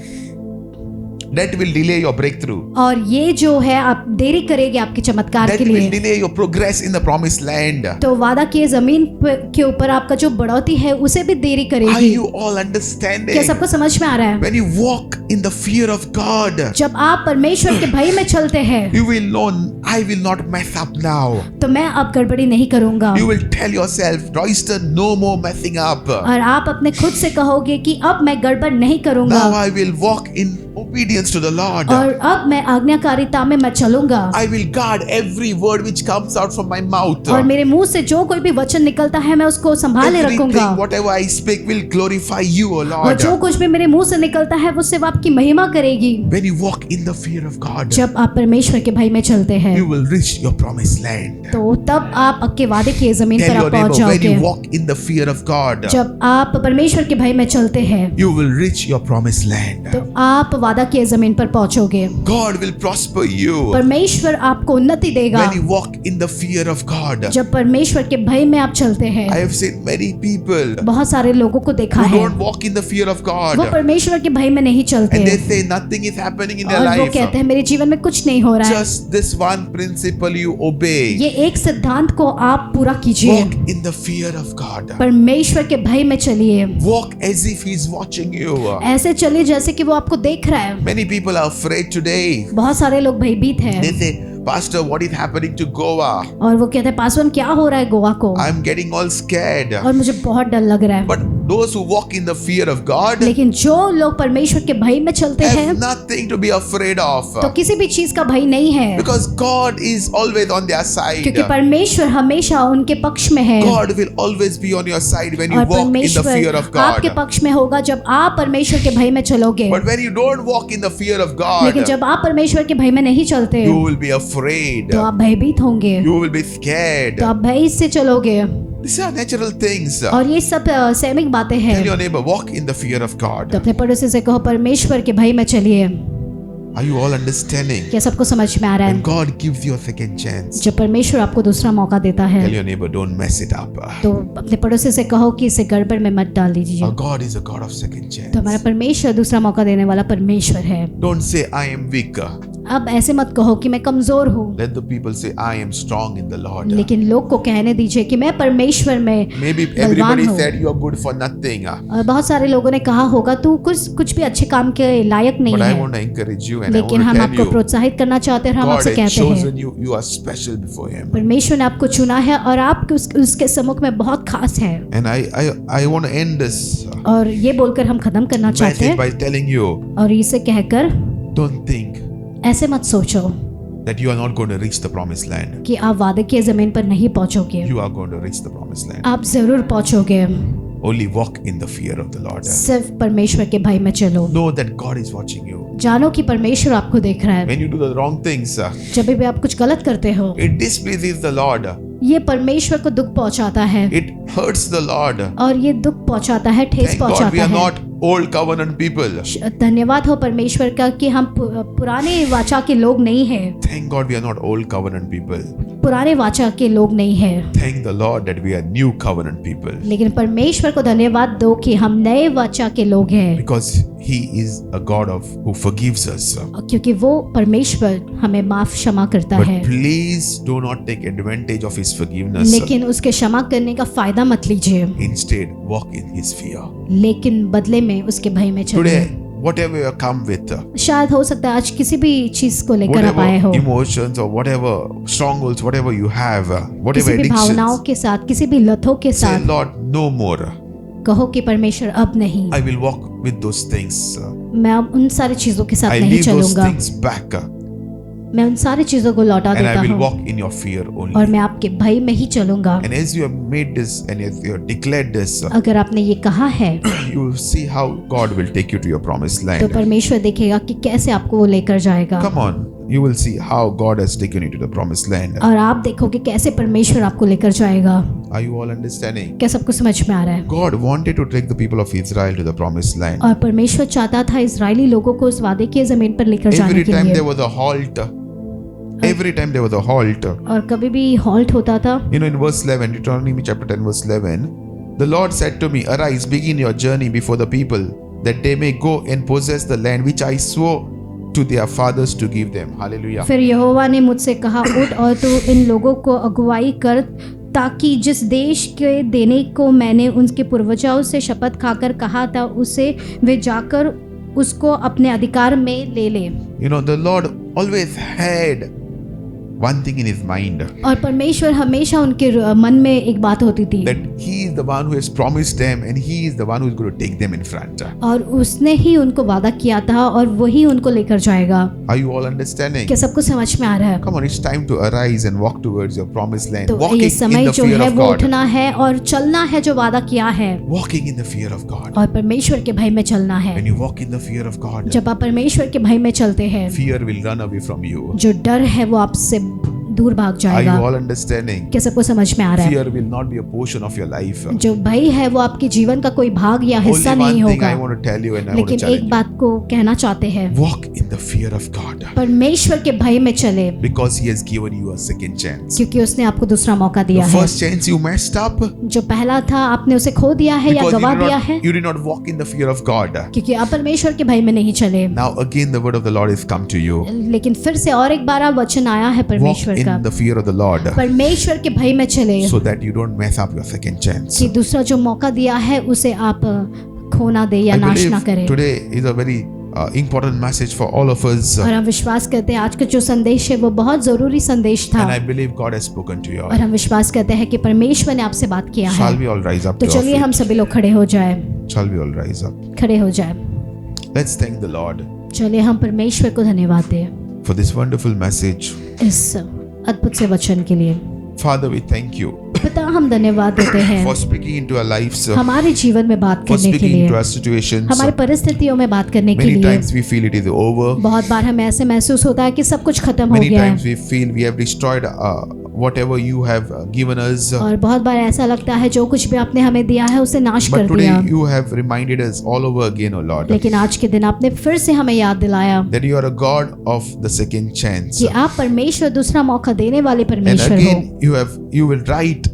That will delay your breakthrough. और ये जो है आप देरी करेगी आपके चमत्कार That के will लिए। delay your progress in the promised land. तो वादा किए जमीन के ऊपर आपका जो बढ़ोतरी है उसे भी देरी Are करेगी। you all क्या understanding? सबको समझ में आ रहा है? When you walk in the fear of God, जब आप परमेश्वर के भय में चलते हैं, you will know, I will not mess up now. तो मैं अब गड़बड़ी नहीं करूंगा, You will tell yourself, Royston, no more messing up. और आप अपने खुद से कहोगे कि अब मैं गड़बड़ नहीं करूंगा, Now I will walk in obedience to the Lord. और अब मैं आज्ञाकारिता में मैं चलूंगा, I will guard every word which comes out from my mouth. और मेरे मुंह से जो कोई भी वचन निकलता है मैं उसको संभाले रखूंगा, Everything, whatever I speak, will glorify you, O और Lord. जो कुछ भी मेरे मुंह से निकलता है वो सिर्फ आपकी महिमा करेगी। When you walk in the fear of God, जब आप परमेश्वर के भय में चलते हैं, you will reach your promised land. तो तब आप आपके वादे की जमीन पर Tell your आप पहुंच neighbor, when जाओगे। you walk in the fear of God, जब आप परमेश्वर के भय में चलते हैं, you will reach your promised land. तो आप वादा की जमीन पर पहुंचोगे। God will prosper you परमेश्वर आपको उन्नति देगा when you walk in the fear of God. जब परमेश्वर के भय में आप चलते हैं। I have seen many people बहुत सारे लोगों को देखा who है, don't walk in the fear of God, वो परमेश्वर के भय में नहीं चलते, and they say nothing is happening in their और वो life. कहते हैं मेरे जीवन में कुछ नहीं हो रहा है। Just this one principle you obey. ये एक सिद्धांत को आप पूरा कीजिए, Walk in the fear of God. परमेश्वर के भय में चलिए, Walk as if He's watching you. ऐसे चलिए जैसे कि वो आपको देख रहा है। Many people are afraid today. बहुत सारे लोग भयभीत हैं, They say, Pastor, what is happening to Goa? और वो कहते हैं पासवान क्या हो रहा है गोवा को, I'm getting all scared. और मुझे बहुत डर लग रहा है। But those who walk in the fear of God लेकिन जो लोग परमेश्वर के भय में चलते हैं, have nothing to be afraid of. तो किसी भी चीज का भय नहीं है, Because God is always on their side. क्योंकि परमेश्वर हमेशा उनके पक्ष में है, God will always be on your side when you और walk in the fear परमेश्वर of आपके God. पक्ष में होगा जब आप परमेश्वर के भय में चलोगे। But when you don't walk in the fear of लेकिन God, जब आप परमेश्वर के भय में नहीं चलते, you will be afraid. तो आप भयभीत होंगे, You will be scared. तो आप भय से चलोगे, These are natural things. और ये सब सैमिक बातें हैं। Tell your neighbor, walk in the fear of तो God. अपने पड़ोसी से कहो परमेश्वर के भय में चलिए। Are you all understanding? क्या सबको समझ में आ रहा When है? God gives you a second chance, जब परमेश्वर आपको दूसरा मौका देता है, tell your neighbor, don't mess it up. तो अपने पड़ोसी से कहो कि इसे गड़बड़ में मत डाल दीजिए। Our God is a God of second तो हमारा chance. परमेश्वर दूसरा मौका देने वाला परमेश्वर है। Don't say, I am weak. अब ऐसे मत कहो कि मैं कमजोर हूँ, Let the people say, I am strong in the Lord. लेकिन लोग को कहने दीजिए कि मैं परमेश्वर में Maybe बलवान everybody हूँ। said you are good for nothing. और बहुत सारे लोगों ने कहा होगा तू कुछ भी अच्छे काम के लायक नहीं But I है, want to encourage you and I लेकिन want हम to आपको tell you, प्रोत्साहित करना चाहते हैं और हम God आपसे has कहते हैं chosen you. You are special before Him. परमेश्वर ने आपको चुना है और आप उसके सम्मुख में बहुत खास है। And I want to end this और ये बोलकर हम खत्म करना चाहते message हैं, by telling you, और इसे कहकर don't think ऐसे मत सोचो that you are not going to reach the promised land. कि आप वादे की ज़मीन पर नहीं पहुंचोगे, You are going to reach the promised land. आप ज़रूर पहुंचोगे। Only walk in the fear of the Lord. सिर्फ परमेश्वर के भय में चलो। Know that God is watching you. जानो कि परमेश्वर आपको देख रहा है। When you do the wrong things, जब भी आप कुछ गलत करते हो, it displeases the Lord. ये परमेश्वर को दुख पहुंचाता है It hurts the Lord. और ये दुख पहुंचाता है, ठेस Thank God we पहुंचाता are है। not old covenant people. धन्यवाद हो परमेश्वर का कि हम पुराने वाचा के लोग नहीं हैं। Thank God we are not old covenant people. पुराने वाचा के लोग नहीं हैं। Thank the Lord that we are new covenant people. लेकिन परमेश्वर को धन्यवाद दो कि हम नए वाचा के लोग हैं, Because He is a God who forgives us. क्योंकि वो परमेश्वर हमें माफ क्षमा करता But है। please do not take advantage of His forgiveness. लेकिन उसके क्षमा करने का फायदा मत लीजिए, Instead, walk in His fear. लेकिन बदले में उसके भय में चलिए। Today, whatever you come with, शायद हो सकता है आज किसी भी चीज को लेकर आप आए हो, whatever emotions or whatever strongholds, whatever you have, whatever किसी भी भावनाओं addictions, के साथ, किसी भी लतों के say, साथ Lord, no more. कहो कि परमेश्वर अब नहीं, I will walk with those things. मैं अब उन सारी चीजों के साथ I नहीं leave those चलूंगा, things back, मैं उन सारी चीजों को लौटा and I देता will हूँ walk in your fear और only. मैं आपके भय में ही चलूंगा। And as you have made this and as you have declared this, अगर आपने ये कहा है you will see how God will take you to your promised तो land. परमेश्वर देखेगा कि कैसे आपको वो लेकर जाएगा, Come on, you will see how God has taken you to the promised land. और आप देखोगे कैसे परमेश्वर आपको लेकर जाएगा। Are you all understanding? क्या सबको समझ में आ रहा है? God wanted to take the people of Israel to the promised land. और परमेश्वर चाहता था इजरायली लोगों को उस वादे की जमीन पर लेकर जाने Every के time लिए, there was a halt, every time there was a halt, और कभी भी हॉल्ट होता था। you know, in verse 11, Deuteronomy chapter 10, verse 11, the Lord said to me, Arise, begin your journey before the people, that they may go and possess the land which I swore to their fathers to give them. Hallelujah. फिर यहोवा ने मुझसे कहा, उठ और तू इन लोगों को अगुवाई कर, ताकि जिस देश के देने को मैंने उनके पूर्वजों से शपथ खाकर कहा था, उसे वे जाकर उसको अपने अधिकार में ले ले। You know, the Lord always had one thing in His mind, और परमेश्वर हमेशा उनके मन में एक बात होती थी, that He is the one who has promised them and He is the one who is going to take them in front. और उसने ही उनको वादा किया था और वही उनको लेकर जाएगा। Are you all understanding? क्या सबको समझ में आ रहा है? Come on, it's time to arise and walk towards your promised land. तो Walking ये in समय the जो fear है of वो God. उठना है और चलना है जो वादा किया है, Walking in the fear of God. और परमेश्वर के भय में चलना है। When you walk in the fear of God, जब आप परमेश्वर के भय में चलते हैं, fear will run away from you. जो डर है वो आपसे दूर भाग Are जाएगा। you all understanding? क्या सबको समझ में आ रहा है? Fear will not be a portion of your life. जो भय है वो आपके जीवन का कोई भाग या हिस्सा Only नहीं one thing होगा। I want to tell you and I want to लेकिन challenge एक you. बात को कहना चाहते हैं, Walk in the fear of God परमेश्वर के भय में चले, because He has given you a second chance. क्योंकि उसने आपको दूसरा मौका The दिया है। first chance you messed up जो पहला था आपने उसे खो दिया है या because गवा दिया है, you did not walk in the fear of God. क्योंकि आप परमेश्वर के भय में नहीं चले। Now again the word of the Lord has come to you. लेकिन फिर से और एक बार वचन आया है Walk परमेश्वर का, in the fear of the Lord परमेश्वर के भय में चले, so that you don't mess up your second chance. कि दूसरा जो मौका दिया है उसे आप खो ना दे या I नाश ना believe करें। today is a very important message for all of us. और हम विश्वास करते हैं आज का जो संदेश है वो बहुत जरूरी संदेश था, And I believe God has spoken to you all. और हम विश्वास करते हैं कि परमेश्वर ने आपसे बात किया है। Shall we all rise up तो to our चलिए हम feet? सभी लोग खड़े हो जाए, Shall we all rise up? खड़े हो जाए। Let's thank the Lord चलिए हम परमेश्वर को धन्यवाद दें for this wonderful message. इस अद्भुत से वचन के लिए। Father, we thank you पिता हम धन्यवाद देते हैं for speaking into our lives, हमारे जीवन में बात for करने के speaking लिए, into our situations. हमारी परिस्थितियों में बात करने के Many लिए। times we feel it is over. बहुत बार हमें ऐसे महसूस होता है कि सब कुछ खत्म हो Many गया times है, we feel we have destroyed whatever you have given us. और बहुत बार ऐसा लगता है जो कुछ भी आपने हमें दिया है उसे नाश But कर today दिया। you have reminded us all over again, O Lord, लेकिन आज के दिन आपने फिर से हमें याद दिलाया that you are a God of the second chance. कि आप परमेश्वर दूसरा मौका देने वाले And परमेश्वर हो, again you will write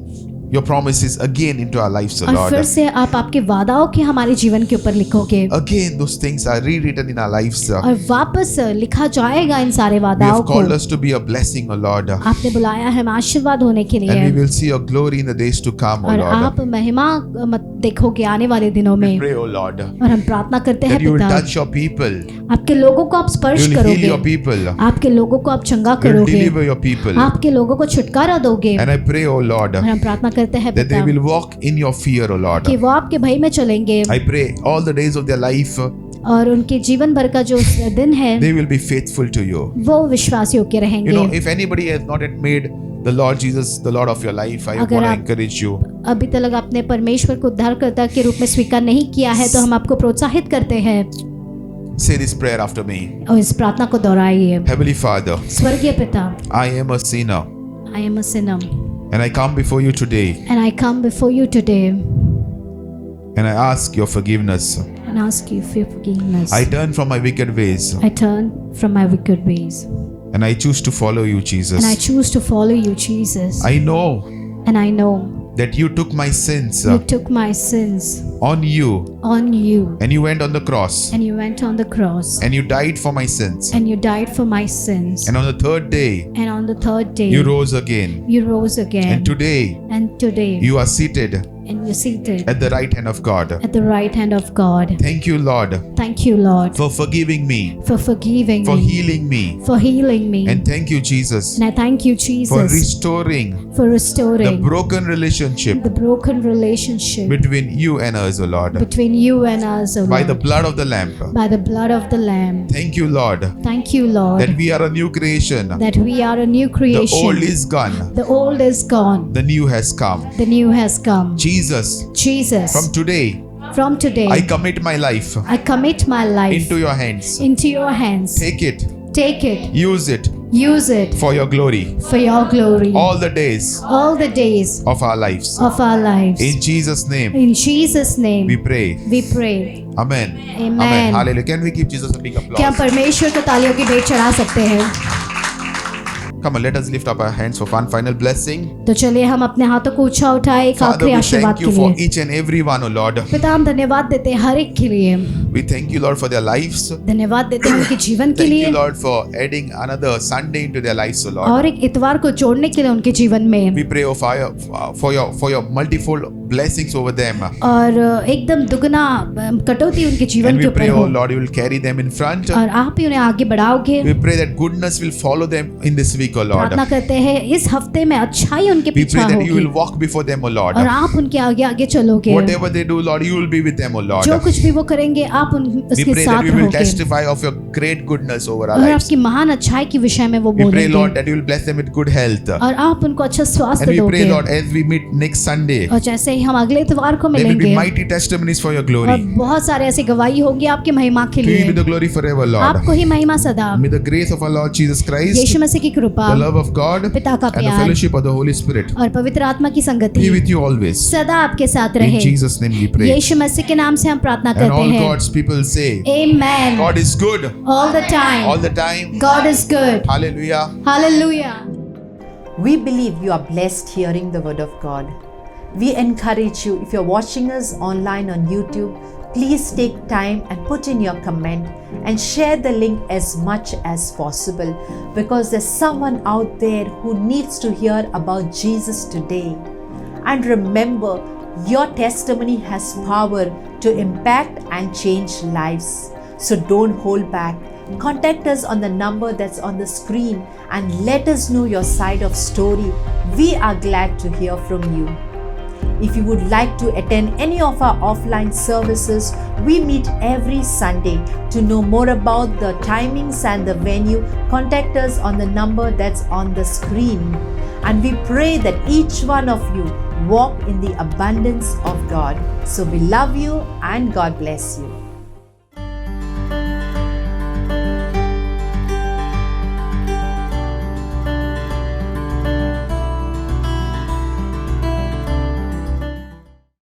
your promises again into our lives, O और फिर Lord. से आप आपके वादाओं के हमारे जीवन के ऊपर लिखोगे, Again those things are rewritten in our lives. और वापस लिखा जाएगा इन सारे You वादाओं have को। called us to be a blessing, O Lord. आपने बुलाया है हमें आशीर्वाद होने के And we लिए, will see your glory in the days to come, O और Lord. आप महिमा मत देखोगे आने वाले दिनों We में। pray, O Lord, और हम प्रार्थना करते हैं that you will पिता, touch your people. आपके लोगों को आप You स्पर्श will heal your करोगे, people. आपके लोगों को आप चंगा You will करोगे, deliver your people. आपके लोगों को छुटकारा दोगे। And I pray, O Lord, और हम प्रार्थना करते हैं that they पिता will walk in your fear, O Lord. कि वो आपके भय में चलेंगे, I pray all the days of their life और उनके जीवन भर का जो दिन है they will be faithful to you. वो विश्वास योग्य You रहेंगे। know, if anybody has not yet made the Lord Jesus the Lord of your life, I want अगर to आप- encourage you. अभी तक आपने परमेश्वर को उद्धारकर्ता के रूप में स्वीकार नहीं किया है तो हम आपको प्रोत्साहित करते हैं Say this prayer after me. और इस प्रार्थना को दोहराइए। Heavenly Father, स्वर्गीय पिता, I am a sinner I am a sinner and I come before you today and I come before you today and I ask your forgiveness. and ask you for your forgiveness. I turn from my wicked ways I turn from my wicked ways and I choose to follow you, Jesus. and I choose to follow you, Jesus. I know And I know that you took my sins you took my sins on you on you and you went on the cross and you went on the cross and you died for my sins. and you died for my sins. And on the third day, And on the third day you rose again. you rose again. And today, And today you are seated and you're seated at the right hand of God. at the right hand of God. Thank you, Lord, Thank you, Lord, for forgiving me, for forgiving for me, healing me. for healing me. And thank you, Jesus, And I thank you, for Jesus, restoring for the restoring broken relationship the broken relationship between you and us, O Lord, between you and us, O by the Lord, blood of the Lamb. by the blood of the Lamb. Thank you, Lord, Thank you, that Lord, we are a new creation. that we are a new The creation. old is gone, The old is gone. the new has come. The new has come. Jesus, Jesus, from today, from today, I commit my life I commit my life into your hands. into your hands. Take it, Take it, use it use it for your glory for your glory all the days all the days of our lives. of our lives. In Jesus' name, In Jesus' name, we pray. we pray. Amen. Amen. Hallelujah. Can we give Jesus a big क्या हम applause? परमेश्वर को तालियों की भेंट चढ़ा सकते हैं? Come on, let us lift up our hands for one final blessing. तो चलिए हम अपने हाथों को ऊंचा उठाए एक Father, आखिरी we आशीर्वाद thank के you for लिए। each and every one, O Lord. पिता हम धन्यवाद देते हैं हर एक के लिए। We thank you, Lord, for their lives. धन्यवाद देते हैं उनके जीवन के Thank लिए you, Lord, for adding another Sunday into their lives, O Lord. और एक इतवार को जोड़ने के लिए उनके जीवन में We pray for your multifold blessings over them. और एकदम दुगना कटौती उनके जीवन And के we pray, ऊपर oh हो Lord, you will carry them in front. और आप ही उन्हें आगे बढ़ाओगे। We pray that goodness will follow them in this week, O Lord. प्रार्थना करते हैं इस हफ्ते में अच्छाई उनके We पीछे pray that you होगी will walk before them, O Lord. और आप उनके आगे आगे चलोगे। Whatever they do, Lord, you will be with them, O Lord. जो कुछ भी वो करेंगे आप We उसके pray that साथ we will रहोगे testify of your great goodness over our और lives. आपकी महान अच्छाई के विषय में वो We pray, Lord, बोलेंगे that you will bless them with good health. और आप उनको अच्छा And स्वास्थ्य we pray, दोगे Lord, as we meet next Sunday, और जैसे ही हम अगले इतवार को there will be मिलेंगे mighty testimonies for your और glory. बहुत सारे ऐसी गवाही होगी आपकी महिमा के To you be लिए। the glory forever, Lord. आपको ही महिमा सदा। May the grace of our Lord Jesus Christ, यीशु मसीह की कृपा, the love of God, पिता का and the प्यार fellowship of the Holy Spirit और पवित्र आत्मा की be संगति with you always. सदा आपके साथ In रहे। Jesus' name we pray. यीशु मसीह के नाम से हम प्रार्थना And करते all हैं। God's people say, Amen. God is good All the time. all the time. God is good. Hallelujah. Hallelujah. We believe you are blessed hearing the word of God. We encourage you, if you're watching us online on YouTube, please take time and put in your comment and share the link as much as possible, because there's someone out there who needs to hear about Jesus today. And remember, your testimony has power to impact and change lives. So don't hold back. Contact us on the number that's on the screen and let us know your side of story. We are glad to hear from you. If you would like to attend any of our offline services, we meet every Sunday. To know more about the timings and the venue, contact us on the number that's on the screen. And we pray that each one of you walk in the abundance of God. So we love you and God bless you.